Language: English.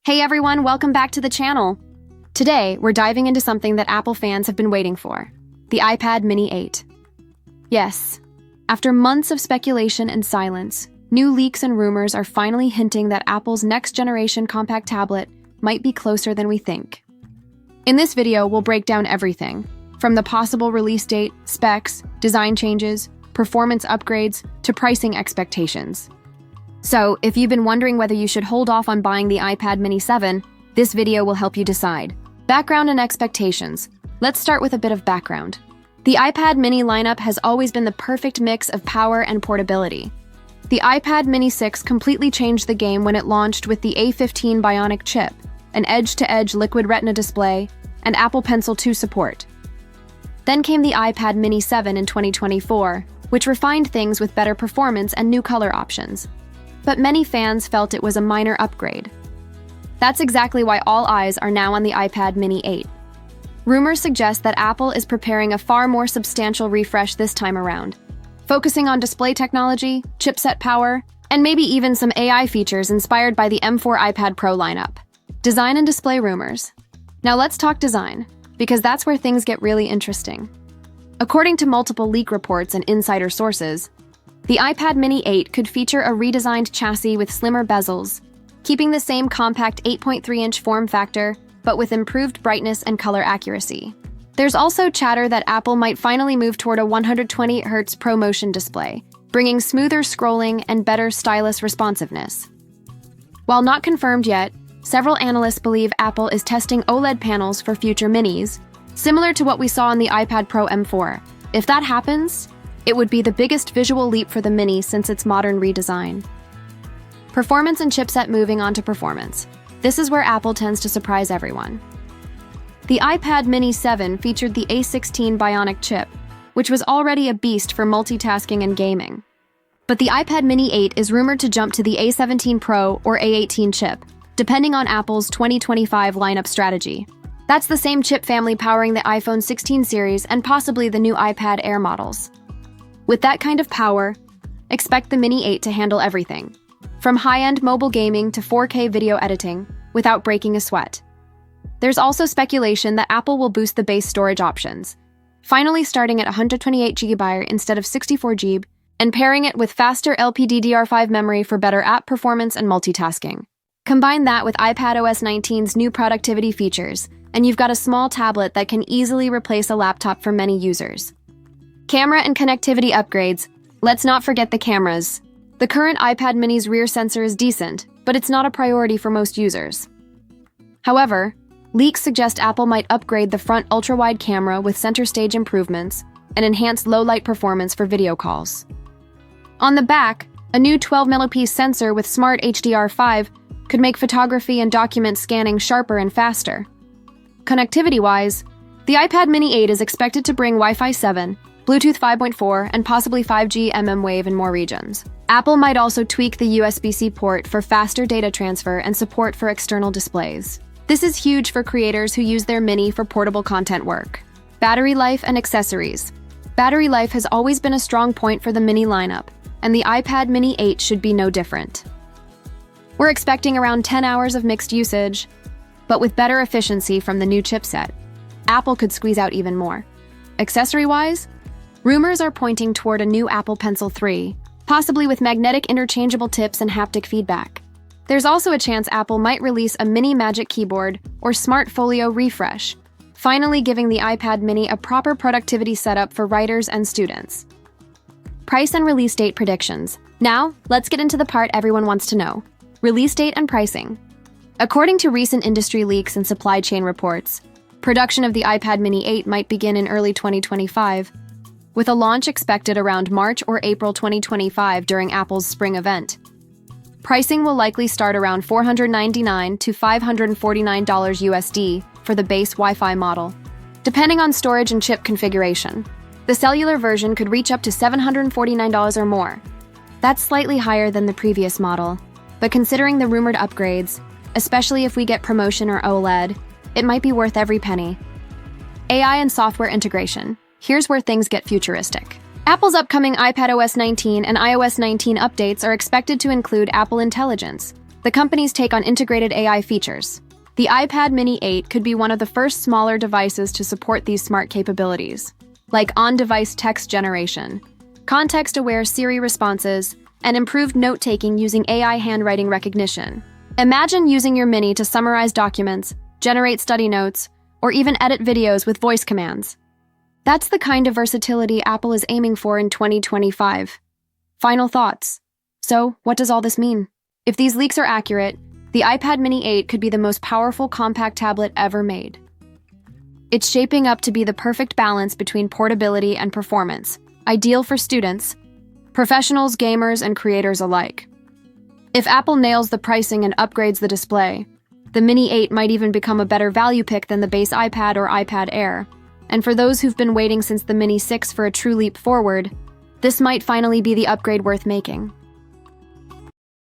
Hey everyone, welcome back to the channel. Today, we're diving into something that Apple fans have been waiting for, the iPad Mini 8. Yes, after months of speculation and silence, new leaks and rumors are finally hinting that Apple's next-generation compact tablet might be closer than we think. In this video, we'll break down everything, from the possible release date, specs, design changes, performance upgrades, to pricing expectations. So, if you've been wondering whether you should hold off on buying the iPad Mini 7, this video will help you decide. Background and expectations. Let's start with a bit of background. The iPad Mini lineup has always been the perfect mix of power and portability. The iPad Mini 6 completely changed the game when it launched with the A19 Bionic chip, an edge-to-edge liquid retina display, and Apple Pencil 2 support. Then came the iPad Mini 7 in 2024, which refined things with better performance and new color options. But many fans felt it was a minor upgrade. That's exactly why all eyes are now on the iPad Mini 8. Rumors suggest that Apple is preparing a far more substantial refresh this time around, focusing on display technology, chipset power, and maybe even some AI features inspired by the M4 iPad Pro lineup. Design and display rumors. Now let's talk design, because that's where things get really interesting. According to multiple leak reports and insider sources, the iPad Mini 8 could feature a redesigned chassis with slimmer bezels, keeping the same compact 8.3-inch form factor, but with improved brightness and color accuracy. There's also chatter that Apple might finally move toward a 120Hz ProMotion display, bringing smoother scrolling and better stylus responsiveness. While not confirmed yet, several analysts believe Apple is testing OLED panels for future minis, similar to what we saw on the iPad Pro M4. If that happens, it would be the biggest visual leap for the Mini since its modern redesign. Performance and chipset. Moving on to performance. This is where Apple tends to surprise everyone. The iPad Mini 7 featured the A16 Bionic chip, which was already a beast for multitasking and gaming. But the iPad Mini 8 is rumored to jump to the A17 Pro or A18 chip, depending on Apple's 2025 lineup strategy. That's the same chip family powering the iPhone 16 series and possibly the new iPad Air models. With that kind of power, expect the Mini 8 to handle everything, from high-end mobile gaming to 4K video editing, without breaking a sweat. There's also speculation that Apple will boost the base storage options, finally starting at 128GB instead of 64GB, and pairing it with faster LPDDR5 memory for better app performance and multitasking. Combine that with iPadOS 19's new productivity features, and you've got a small tablet that can easily replace a laptop for many users. Camera and connectivity upgrades. Let's not forget the cameras. The current iPad Mini's rear sensor is decent, but it's not a priority for most users. However, leaks suggest Apple might upgrade the front ultra-wide camera with center stage improvements and enhanced low-light performance for video calls. On the back, a new 12-megapixel sensor with smart HDR5 could make photography and document scanning sharper and faster. Connectivity-wise, the iPad Mini 8 is expected to bring Wi-Fi 7, Bluetooth 5.4, and possibly 5G mmWave in more regions. Apple might also tweak the USB-C port for faster data transfer and support for external displays. This is huge for creators who use their Mini for portable content work. Battery life and accessories. Battery life has always been a strong point for the Mini lineup, and the iPad Mini 8 should be no different. We're expecting around 10 hours of mixed usage, but with better efficiency from the new chipset, Apple could squeeze out even more. Accessory-wise, rumors are pointing toward a new Apple Pencil 3, possibly with magnetic interchangeable tips and haptic feedback. There's also a chance Apple might release a Mini Magic Keyboard or Smart Folio refresh, finally giving the iPad Mini a proper productivity setup for writers and students. Price and release date predictions. Now, let's get into the part everyone wants to know: release date and pricing. According to recent industry leaks and supply chain reports, production of the iPad Mini 8 might begin in early 2025, with a launch expected around March or April 2025 during Apple's spring event. Pricing will likely start around $499 to $549 USD for the base Wi-Fi model, depending on storage and chip configuration. The cellular version could reach up to $749 or more. That's slightly higher than the previous model, but considering the rumored upgrades, especially if we get ProMotion or OLED, it might be worth every penny. AI and software integration. Here's where things get futuristic. Apple's upcoming iPadOS 19 and iOS 19 updates are expected to include Apple Intelligence, the company's take on integrated AI features. The iPad mini 8 could be one of the first smaller devices to support these smart capabilities, like on-device text generation, context-aware Siri responses, and improved note-taking using AI handwriting recognition. Imagine using your Mini to summarize documents, generate study notes, or even edit videos with voice commands. That's the kind of versatility Apple is aiming for in 2025. Final thoughts. So, what does all this mean? If these leaks are accurate, the iPad mini 8 could be the most powerful compact tablet ever made. It's shaping up to be the perfect balance between portability and performance, ideal for students, professionals, gamers, and creators alike. If Apple nails the pricing and upgrades the display, the Mini 8 might even become a better value pick than the base iPad or iPad Air. And for those who've been waiting since the Mini 6 for a true leap forward, this might finally be the upgrade worth making.